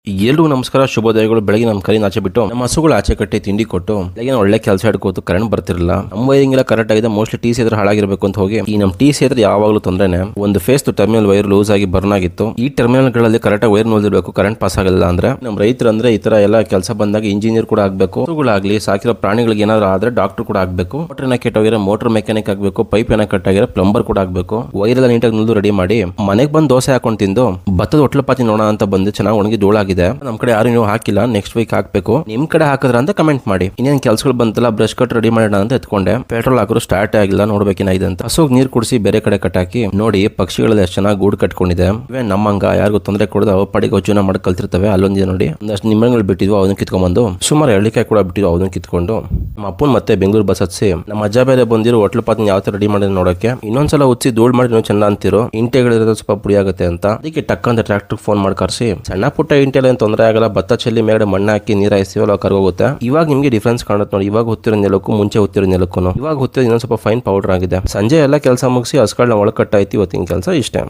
ಎಲ್ರಿಗೂ ನಮಸ್ಕಾರ, ಶುಭೋದಯಗಳು. ಬೆಳಗ್ಗೆ ನಮ್ಮ ಕರಿ ಆಚೆ ಬಿಟ್ಟು ನಮ್ಮ ಹಸುಗಳು ಆಚೆ ಕಟ್ಟಿ ತಿಂಡಿ ಕೊಟ್ಟು ಬೆಳಗ್ಗೆ ಒಳ್ಳೆ ಕೆಲಸ ಹಿಡ್ಕೋತು. ಕರೆಂಟ್ ಬರ್ತಿರಲಿಲ್ಲ, ನಮ್ಮ ವೈರಿಂಗ್ ಕರೆಕ್ಟ್ ಆಗಿದೆ. ಮೋಸ್ಟ್ಲಿ ಟಿ ಸಿ ಹತ್ರ ಹಾಳಾಗಿರ್ಬೇಕು ಅಂತ ಹೋಗಿ ಈ ನಮ್ಮ ಟಿ ಸಿ ಹತ್ರ ಯಾವಾಗಲೂ ತೊಂದರೆನೆ. ಒಂದು ಫೇಸ್ ಟರ್ಮಿನಲ್ ವೈರ್ ಲೂಸ್ ಆಗಿ ಬರ್ನ್ ಆಗಿತ್ತು. ಈ ಟರ್ಮಿನಲ್ ಗಳಲ್ಲಿ ಕರೆಕ್ಟ್ ಆಗಿ ವೈರ್ ನೋಡಿರ್ಬೇಕು, ಕರೆಂಟ್ ಪಾಸ್ ಆಗಲಿಲ್ಲ ಅಂದ್ರೆ ನಮ್ಮ ರೈತರು ಅಂದ್ರೆ ಈ ತರ ಎಲ್ಲ ಕೆಲಸ ಬಂದಾಗ ಇಂಜಿನಿಯರ್ ಕೂಡ ಆಗಬೇಕು. ಹಸುಗಳಾಗ್ಲಿ ಸಾಕಿರೋ ಪ್ರಾಣಿಗಳಿಗೆ ಏನಾದ್ರು ಆದ್ರೆ ಡಾಕ್ಟರ್ ಕೂಡ ಆಗಬೇಕು. ಮೋಟರ್ ಕೆಟ್ಟೋಗಿರೋ ಮೋಟರ್ ಮೆಕ್ಯಾನಿಕ್ ಆಗಬೇಕು. ಪೈಪ್ ಏನ ಕಟ್ ಆಗಿರೋ ಪ್ಲಂಬರ್ ಕೂಡ ಆಗಬೇಕು. ವೈರ್ ಎಲ್ಲ ನೀಟಾಗಿ ನುಲ್ದು ರೆಡಿ ಮಾಡಿ ಮನೆಗೆ ಬಂದು ದೋಸೆ ಹಾಕೊಂಡು ತಿಂದು ಭತ್ತದ ಹೊಟ್ಲಪಾತಿ ನೋಡೋಣ ಅಂತ ಬಂದು ಚೆನ್ನಾಗಿ ಒಣಗಿ ಧೂಳಾಗಿದೆ. ನಮ್ಮ ಕಡೆ ಯಾರು ನೀವು ಹಾಕಿಲ್ಲ, ನೆಕ್ಸ್ಟ್ ವೀಕ್ ಹಾಕಬೇಕು. ನಿಮ್ ಕಡೆ ಹಾಕಿದ್ರ ಅಂತ ಕಮೆಂಟ್ ಮಾಡಿ. ಇನ್ನೇನು ಕೆಲಸಗಳು ಬಂತಲ್ಲ, ಬ್ರಷ್ ಕಟ್ ರೆಡಿ ಮಾಡೋಣ ಅಂತ ಎತ್ಕೊಂಡೆ. ಪೆಟ್ರೋಲ್ ಹಾಕಿದ್ರು ಸ್ಟಾರ್ಟ್ ಆಗಿಲ್ಲ, ನೋಡ್ಬೇಕೇನಾಗಿದೆ ಅಂತ. ಹಸುಗ್ ನೀರು ಕುಡಿಸಿ ಬೇರೆ ಕಡೆ ಕಟ್ಟಾಕಿ ನೋಡಿ ಪಕ್ಷಿಗಳೆಲ್ಲ ಎಷ್ಟು ಚೆನ್ನಾಗಿ ಗೂಡು ಕಟ್ಕೊಂಡಿದೆ. ಇವೇ ನಮ್ಮಂಗ ಯಾರಿಗೂ ತೊಂದರೆ ಕೊಡೋದು ಅವ ಪಾಡಿಗೆ ಜೀವನ ಮಾಡಿ ಕಲ್ತಿರ್ತವೆ. ಅಲ್ಲೊಂದಿದೆ ನೋಡಿ, ಒಂದಷ್ಟು ನಿಮ್ಮಗಳು ಬಿಟ್ಟಿದ್ವು, ಅದನ್ನ ಕಿತ್ಕೊಂಡ್ಬಂದು ಸುಮಾರು ಎಳ್ಳಿಕಾಯಿ ಕೂಡ ಬಿಟ್ಟಿದ್ವು, ಅದನ್ನ ಕಿತ್ಕೊಂಡು ನಮ್ಮ ಅಪ್ಪನ್ ಮತ್ತೆ ಬೆಂಗಳೂರು ಬಸ್ ಹತ್ಸಿ ನಮ್ಮ ಅಜ್ಜ ಬೇರೆ ಬಂದಿರೋ ಹೋಟ್ಲು ಪಾತ್ನ ಯಾವ ತರ ರೆಡಿ ಮಾಡಿದ್ರೆ ನೋಡಕ್ಕೆ. ಇನ್ನೊಂದ್ಸಲ ಹುಚ್ಚಿ ಧೂಳ್ ಮಾಡಿ ಚೆಂದ ಅಂತಿರೋ. ಇಂಟೆಗಳಿರೋದು ಸ್ವಲ್ಪ ಪುಡಿ ಆಗುತ್ತೆ ಅಂತ ಅದಕ್ಕೆ ಟಕ್ ಅಂತ ಟ್ರಾಕ್ಟರ್ ಫೋನ್ ಮಾಡಿ ಕರ್ಸಿ ಸಣ್ಣ ಪುಟ್ಟ ಇಂಟೆಲ್ ಏನು ತೊಂದರೆ ಆಗಲ್ಲ. ಭತ್ತ ಚೆಲ್ಲಿ ಮೇಲೆ ಮಣ್ಣು ಹಾಕಿ ನೀರು ಹಾಯಿಸ್ತೀವಲ್ಲ ಕರ್ಗೋಗುತ್ತೆ. ಇವಾಗ ನಿಮ್ಗೆ ಡಿಫ್ರೆನ್ಸ್ ಕಾಣುತ್ತೆ ನೋಡಿ. ಇವಾಗ ಹೊತ್ತಿರೋ ನೆಲಕ್ಕೂ ಮುಂಚೆ ಹೊತ್ತಿರೋ ನೆಲಕ್ಕೂ ಇವಾಗ ಹೊತ್ತಿರೋ ಇನ್ನೊಂದು ಸ್ವಲ್ಪ ಫೈನ್ ಪೌಡರ್ ಆಗಿದೆ. ಸಂಜೆ ಎಲ್ಲ ಕೆಲಸ ಮುಗಿಸಿ ಹಸ್ಗಳನ್ನ ಒಳಕಟ್ಟಾಯ್ತು. ಇವತ್ತಿನ ಕೆಲಸ ಇಷ್ಟೇ.